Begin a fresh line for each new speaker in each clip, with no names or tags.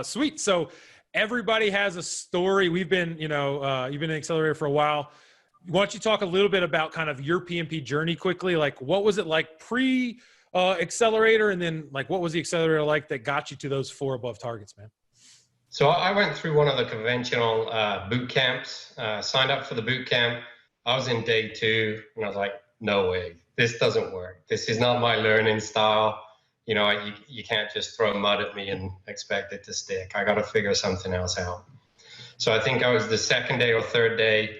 Sweet. So everybody has a story. We've been, you've been in Accelerator for a while. Why don't you talk a little bit about kind of your PMP journey quickly? Like, what was it like Accelerator, and then like what was the Accelerator like that got you to those 4 above targets, man?
So I went through one of the conventional boot camps, signed up for the boot camp. I was in day 2 and I was like, no way, this doesn't work. This is not my learning style. You can't just throw mud at me and expect it to stick. I got to figure something else out. So I think I was the 2nd day or 3rd day.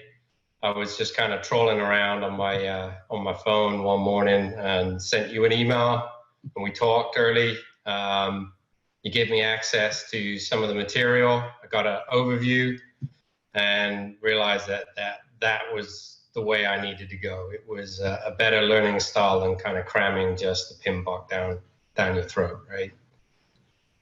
I was just kind of trolling around on my phone one morning and sent you an email, and we talked early. You gave me access to some of the material. I got an overview and realized that was the way I needed to go. It was a better learning style than kind of cramming just the PMBOK down your throat, right?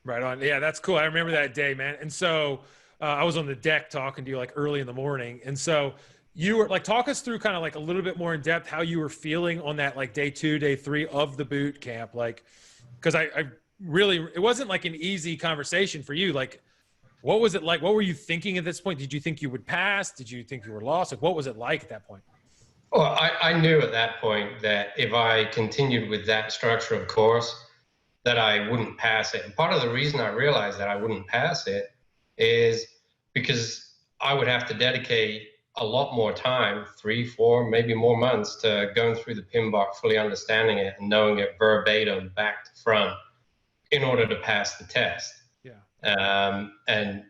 Right on. Yeah, that's cool. I remember that day, man. And so I was on the deck talking to you like early in the morning. And so you were like, talk us through kind of like a little bit more in depth how you were feeling on that like day 2, day 3 of the boot camp. Like, because I really, it wasn't like an easy conversation for you. Like, what was it like? What were you thinking at this point? Did you think you would pass? Did you think you were lost? Like, what was it like at that point?
Well, I knew at that point that if I continued with that structure of course, that I wouldn't pass it. And part of the reason I realized that I wouldn't pass it is because I would have to dedicate a lot more time, 3, 4, maybe more months, to going through the PMBOK, fully understanding it and knowing it verbatim back to front in order to pass the test.
Yeah.
And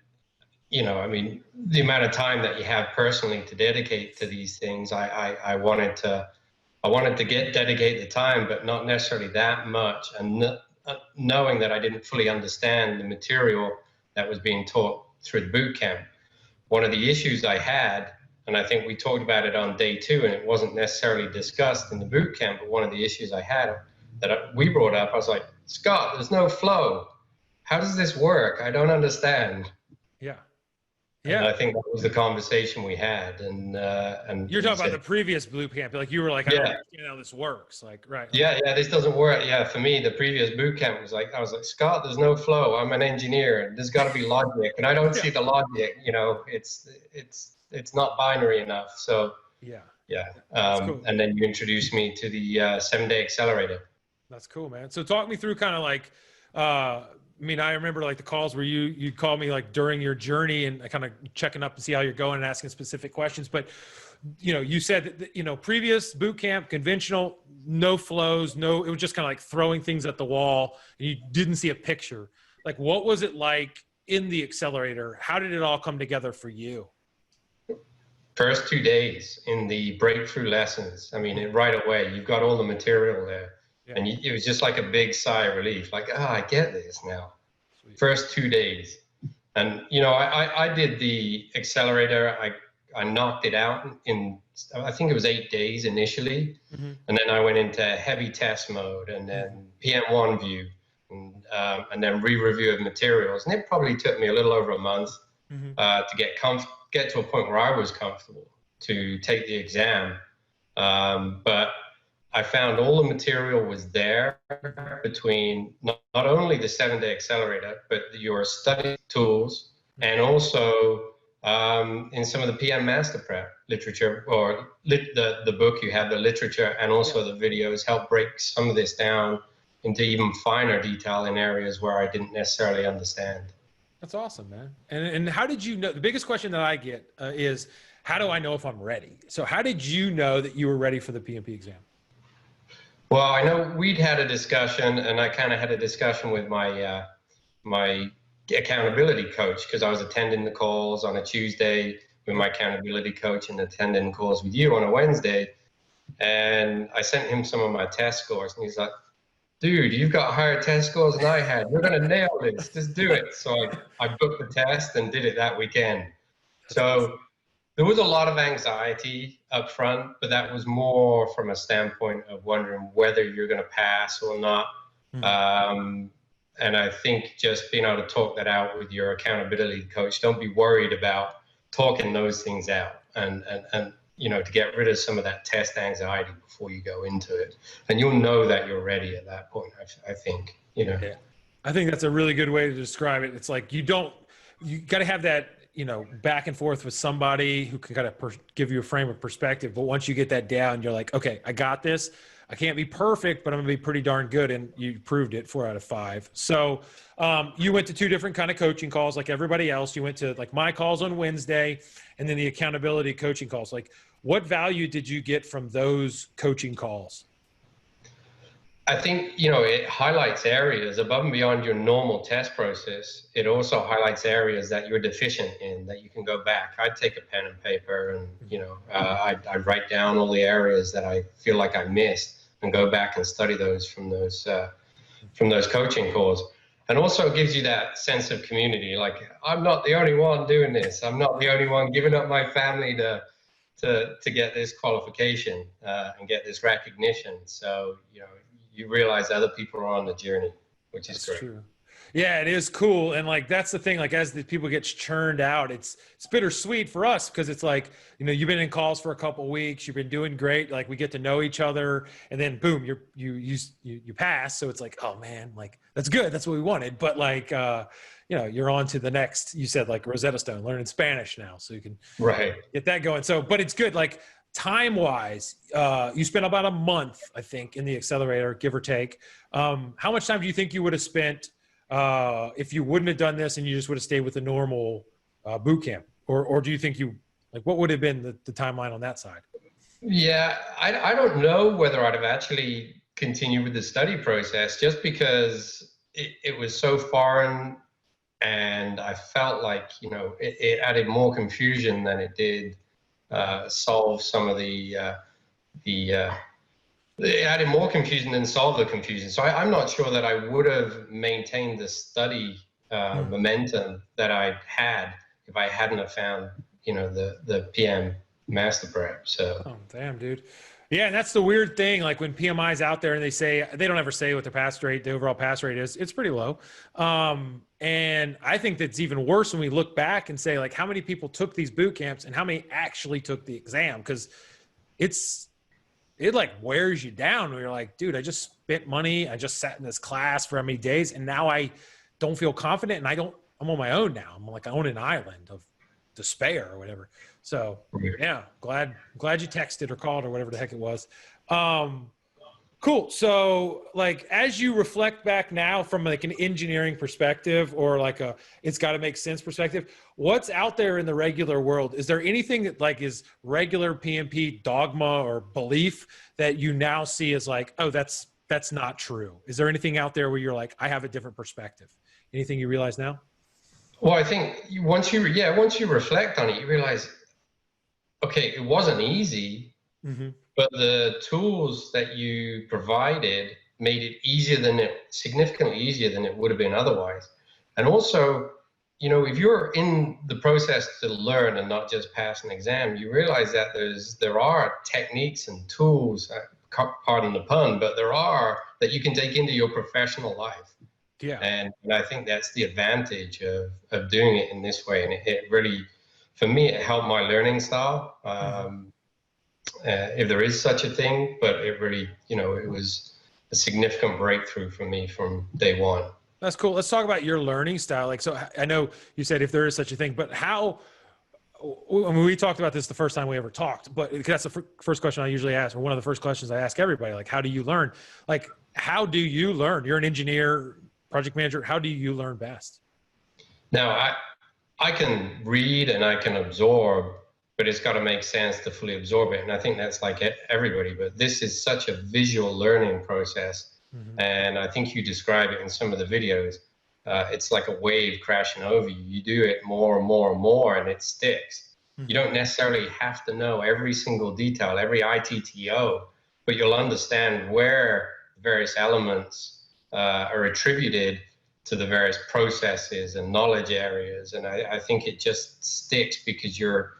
I mean, the amount of time that you have personally to dedicate to these things, I wanted to dedicate the time, but not necessarily that much. And knowing that I didn't fully understand the material that was being taught through the boot camp. One of the issues I had, and I think we talked about it on day 2, and it wasn't necessarily discussed in the boot camp, but one of the issues I had that we brought up, I was like, Scott, there's no flow. How does this work? I don't understand.
Yeah.
Yeah. And I think that was the conversation we had. And
you're talking about the previous boot camp. Like you were like, I don't understand how this works. Like, right.
Yeah. This doesn't work. Yeah. For me, the previous boot camp was like, I was like, Scott, there's no flow. I'm an engineer and there's got to be logic. And I don't see the logic, it's not binary enough. So yeah. Cool. And then you introduced me to the 7-day accelerator.
That's cool, man. So talk me through kind of like, I mean, I remember like the calls where you'd call me like during your journey and kind of checking up to see how you're going and asking specific questions. But, you said that, previous boot camp, conventional, no flows, it was just kind of like throwing things at the wall and you didn't see a picture. Like, what was it like in the accelerator? How did it all come together for you?
First 2 days in the breakthrough lessons. I mean, right away, you've got all the material there. Yeah. And it was just like a big sigh of relief, like, I get this now. Sweet. First 2 days. And, I did the accelerator. I knocked it out in, I think it was 8 days initially. Mm-hmm. And then I went into heavy test mode and then PM1 view and then re-review of materials. And it probably took me a little over a month to get to a point where I was comfortable to take the exam. But I found all the material was there between not only the 7-day accelerator, but your study tools and also in some of the PM Master Prep literature or the book you have, the literature and also the videos help break some of this down into even finer detail in areas where I didn't necessarily understand.
That's awesome, man. And how did you know? The biggest question that I get is, how do I know if I'm ready? So how did you know that you were ready for the PMP exam?
Well, I know we'd had a discussion, and I kind of had a discussion with my my accountability coach because I was attending the calls on a Tuesday with my accountability coach and attending calls with you on a Wednesday. And I sent him some of my test scores, and he's like, dude, you've got higher test scores than I had. You're going to nail this. Just do it. So I booked the test and did it that weekend. So there was a lot of anxiety up front, but that was more from a standpoint of wondering whether you're going to pass or not. Mm-hmm. And I think just being able to talk that out with your accountability coach, don't be worried about talking those things out and to get rid of some of that test anxiety before you go into it. And you'll know that you're ready at that point, I think,
Yeah. I think that's a really good way to describe it. It's like you got to have that, back and forth with somebody who can kind of give you a frame of perspective. But once you get that down, you're like, okay, I got this. I can't be perfect, but I'm gonna be pretty darn good. And you proved it 4 out of 5. So you went to 2 different kind of coaching calls like everybody else. You went to like my calls on Wednesday and then the accountability coaching calls. Like what value did you get from those coaching calls?
I think, it highlights areas above and beyond your normal test process. It also highlights areas that you're deficient in that you can go back. I'd take a pen and paper and, I'd write down all the areas that I feel like I missed and go back and study those from those coaching calls. And also it gives you that sense of community. Like, I'm not the only one doing this. I'm not the only one giving up my family to get this qualification and get this recognition. So, you realize other people are on the journey, which is great.
True. Yeah, it is cool. And like, that's the thing, like as the people get churned out, it's bittersweet for us because it's like, you've been in calls for a couple of weeks, you've been doing great. Like we get to know each other and then boom, you pass. So it's like, oh man, like that's good. That's what we wanted. But like, you're on to the next, you said like Rosetta Stone, learning Spanish now. So you can get that going. So, but it's good. Like, time wise, you spent about a month, I think, in the accelerator, give or take. How much time do you think you would have spent if you wouldn't have done this and you just would have stayed with the normal boot camp? Or do you think what would have been the timeline on that side?
Yeah, I don't know whether I'd have actually continued with the study process just because it was so foreign and I felt like, it added more confusion than it did solve some of it added more confusion than solve the confusion. So I'm not sure that I would have maintained the study momentum that I had if I hadn't have found, the PM master prep. So.
Oh, damn, dude. Yeah, and that's the weird thing. Like when PMI's out there and they don't ever say what the pass rate, the overall pass rate is. It's pretty low. And I think that's even worse when we look back and say like how many people took these boot camps and how many actually took the exam, because it like wears you down when you're like, dude, I just spent money. I just sat in this class for how many days and now I don't feel confident and I'm on my own now. I'm like on an island of despair or whatever. So yeah, glad you texted or called or whatever the heck it was. Cool. So like, as you reflect back now from like an engineering perspective or like it's got to make sense perspective, what's out there in the regular world? Is there anything that like is regular PMP dogma or belief that you now see as like, oh, that's not true? Is there anything out there where you're like, I have a different perspective? Anything you realize now?
Well, I think once you reflect on it, you realize, okay, it wasn't easy. Mm-hmm. But the tools that you provided made it significantly easier than it would have been otherwise. And also, if you're in the process to learn and not just pass an exam, you realize that there are techniques and tools, pardon the pun, but there are that you can take into your professional life.
Yeah.
And I think that's the advantage of doing it in this way. And it really, for me, it helped my learning style. If there is such a thing, but it really, it was a significant breakthrough for me from day one.
That's cool. Let's talk about your learning style. Like, so I know you said if there is such a thing, but how, I mean, we talked about this the first time we ever talked, but that's the first question I usually ask, or one of the first questions I ask everybody, like, how do you learn? Like, how do you learn? You're an engineer, project manager. How do you learn best?
Now, I can read and I can absorb, but it's got to make sense to fully absorb it. And I think that's like everybody, but this is such a visual learning process. Mm-hmm. And I think you describe it in some of the videos. It's like a wave crashing over you. You do it more and more and more, and it sticks. Mm-hmm. You don't necessarily have to know every single detail, every ITTO, but you'll understand where various elements are attributed to the various processes and knowledge areas. And I think it just sticks because you're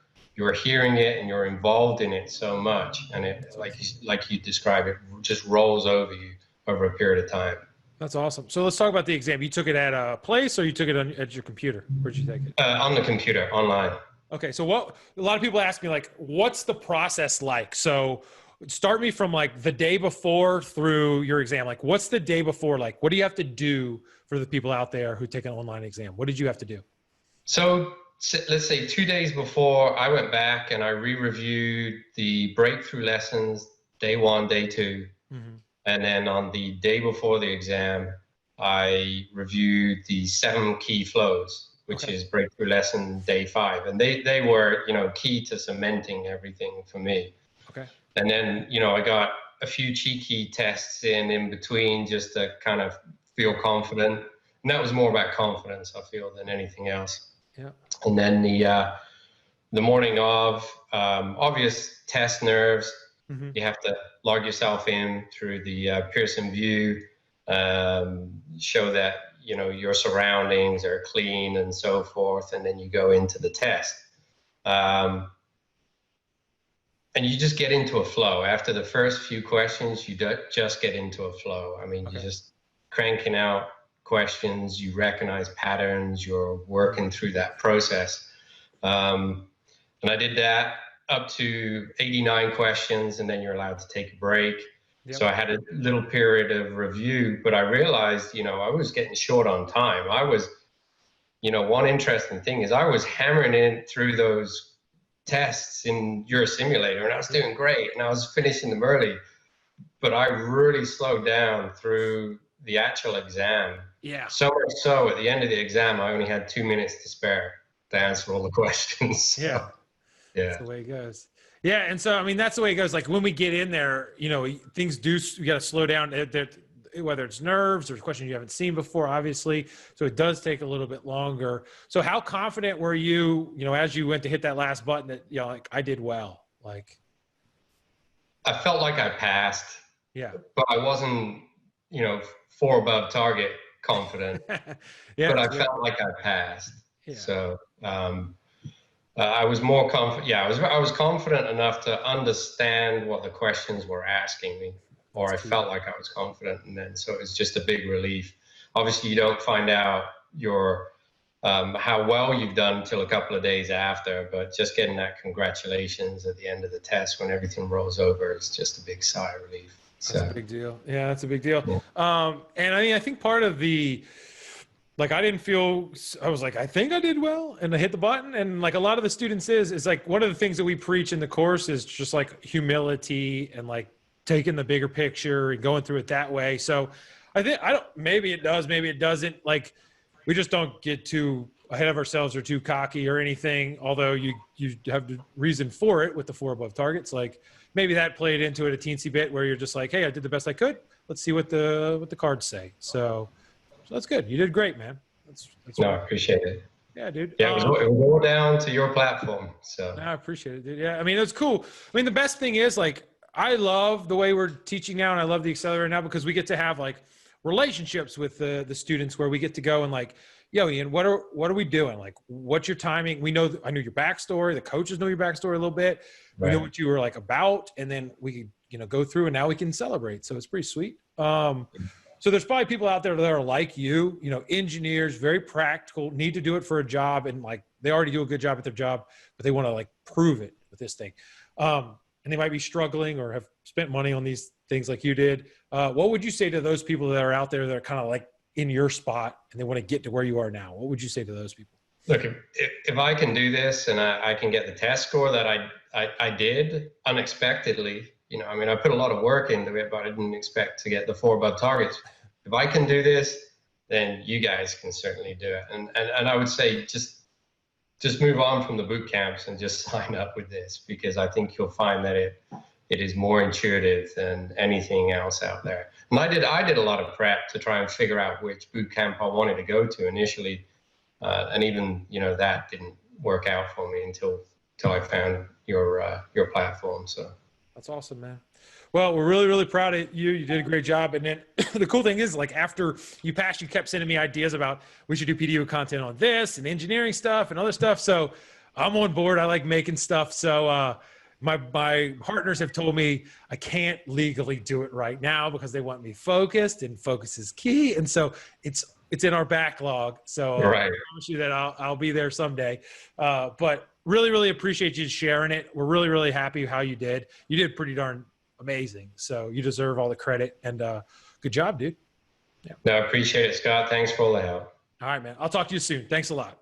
hearing it and you're involved in it so much, and it, like you describe it, just rolls over you over a period of time.
That's awesome. So let's talk about the exam. You took it at a place, or you took it at your computer? Where'd you take it?
On the computer, online.
Okay. So a lot of people ask me, like, what's the process like? So start me from like the day before through your exam. Like, what's the day before? Like, what do you have to do for the people out there who take an online exam? What did you have to do?
So let's say 2 days before, I went back and I re-reviewed the breakthrough lessons, day one, day two.
Mm-hmm.
And then on the day before the exam, I reviewed the 7 key flows, which is breakthrough lesson day 5. And they were, key to cementing everything for me.
Okay.
And then, I got a few cheeky tests in between just to kind of feel confident. And that was more about confidence, I feel, than anything else.
Yeah.
And then the morning of, obvious test nerves. Mm-hmm. You have to log yourself in through the Pearson VUE, show that, your surroundings are clean and so forth. And then you go into the test. And you just get into a flow. After the first few questions, you just get into a flow. I mean, you're just cranking out questions, you recognize patterns, you're working through that process. And I did that up to 89 questions, and then you're allowed to take a break. Yep. So I had a little period of review, but I realized, I was getting short on time. I was, one interesting thing is I was hammering in through those tests in your simulator, and I was doing great, and I was finishing them early, but I really slowed down through the actual exam.
Yeah.
So much so at the end of the exam, I only had 2 minutes to spare to answer all the questions. So,
yeah.
That's
the way it goes. Yeah. And so, I mean, that's the way it goes. Like when we get in there, things you got to slow down, whether it's nerves or questions you haven't seen before, obviously. So it does take a little bit longer. So how confident were you, as you went to hit that last button that, like I did well, like.
I felt like I passed.
Yeah.
But I wasn't, 4 above target confident.
Yeah.
But I felt like I passed.
Yeah.
So, I was more confident. Yeah, I was confident enough to understand what the questions were asking me, or I felt like I was confident, and then so it was just a big relief. Obviously, you don't find out how well you've done until a couple of days after, but just getting that congratulations at the end of the test when everything rolls over is just a big sigh of relief. So.
That's a big deal. Yeah, that's a big deal.
Yeah.
And I mean, I think part of like, I didn't feel, I was like, I think I did well, and I hit the button. And like a lot of the students is like, one of the things that we preach in the course is just like humility and like taking the bigger picture and going through it that way. So maybe it does, maybe it doesn't. Like, we just don't get too ahead of ourselves or too cocky or anything. Although you have the reason for it with the 4 above targets. Like maybe that played into it a teensy bit where you're just like, hey, I did the best I could. Let's see what the cards say. So that's good. You did great, man. That's
no, I appreciate it.
Yeah, dude.
Yeah, it was all down to your platform. So
I appreciate it, dude. Yeah, I mean, it's cool. I mean, the best thing is like, I love the way we're teaching now, and I love the accelerator now because we get to have like relationships with the students where we get to go and like, yo, Ian, what are we doing? Like, what's your timing? I know your backstory. The coaches know your backstory a little bit. Right. We know what you were like about, and then we go through, and now we can celebrate. So it's pretty sweet. So there's probably people out there that are like you, engineers, very practical, need to do it for a job. And like, they already do a good job at their job, but they want to like prove it with this thing. And they might be struggling or have spent money on these things like you did. What would you say to those people that are out there that are kind of like in your spot and they want to get to where you are now? What would you say to those people?
Look, if I can do this and I can get the test score that I did unexpectedly, I put a lot of work into it, but I didn't expect to get the 4 above targets. If I can do this, then you guys can certainly do it. And I would say just move on from the boot camps and just sign up with this, because I think you'll find that it is more intuitive than anything else out there. And I did a lot of prep to try and figure out which boot camp I wanted to go to initially. And even, that didn't work out for me until I found your platform. So.
That's awesome, man. Well, we're really, really proud of you. You did a great job. And then the cool thing is, like, after you passed, you kept sending me ideas about we should do PDO content on this and engineering stuff and other stuff. So I'm on board. I like making stuff. So my partners have told me I can't legally do it right now because they want me focused, and focus is key. And so it's in our backlog. So
right.
I promise you that I'll be there someday. But really, really appreciate you sharing it. We're really, really happy how you did. You did pretty darn amazing. So you deserve all the credit, and good job, dude. Yeah.
No, I appreciate it, Scott. Thanks for all the help.
All right, man. I'll talk to you soon. Thanks a lot.